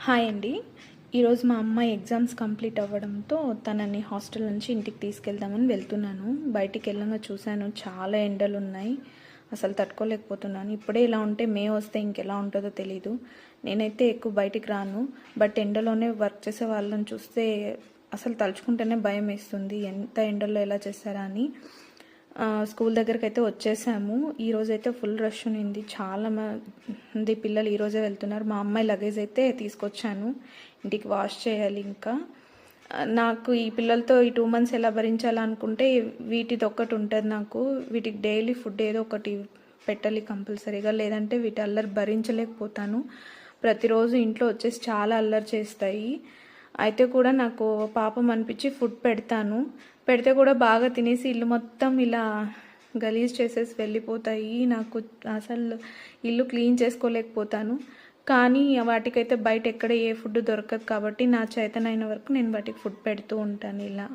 Hi అండి. ఈరోజు మా అమ్మాయి ఎగ్జామ్స్ కంప్లీట్ అవ్వడంతో తనని హాస్టల్ నుంచి ఇంటికి తీసుకెళ్దామని వెళ్తున్నాను. బయటికి వెళ్ళంగా చూశాను, చాలా ఎండలు ఉన్నాయి. అసలు తట్టుకోలేకపోతున్నాను. ఇప్పుడే ఇలా ఉంటే మే వస్తే ఇంకెలా ఉంటుందో తెలీదు. నేనైతే ఎక్కువ బయటికి రాను, బట్ ఎండలోనే వర్క్ చేసే వాళ్ళని చూస్తే అసలు తలుచుకుంటేనే భయం వేస్తుంది. ఎంత ఎండల్లో ఎలా చేస్తారా అని. స్కూల్ దగ్గరికి అయితే వచ్చేసాము. ఈరోజైతే ఫుల్ రష్ ఉంది. చాలా మంది పిల్లలు ఈరోజే వెళ్తున్నారు. మా అమ్మాయి లగేజ్ అయితే తీసుకొచ్చాను, ఇంటికి వాష్ చేయాలి. ఇంకా నాకు ఈ పిల్లలతో ఈ 2 months ఎలా భరించాలనుకుంటే వీటిది ఒక్కటి ఉంటుంది నాకు. వీటికి డైలీ ఫుడ్ ఏదో ఒకటి పెట్టాలి కంపల్సరీగా, లేదంటే వీటి అల్లరి భరించలేకపోతాను. ప్రతిరోజు ఇంట్లో వచ్చేసి చాలా అల్లరి చేస్తాయి. అయితే కూడా నాకు పాపం అనిపించి ఫుడ్ పెడతాను. పెడితే కూడా బాగా తినేసి ఇల్లు మొత్తం ఇలా గలీజ్ చేసేసి వెళ్ళిపోతాయి. నాకు అసలు ఇల్లు క్లీన్ చేసుకోలేకపోతాను. కానీ వాటికైతే బయట ఎక్కడ ఏ ఫుడ్ దొరకదు కాబట్టి నా చేతనైన వరకు నేను వాటికి ఫుడ్ పెడుతూ ఉంటాను ఇలా.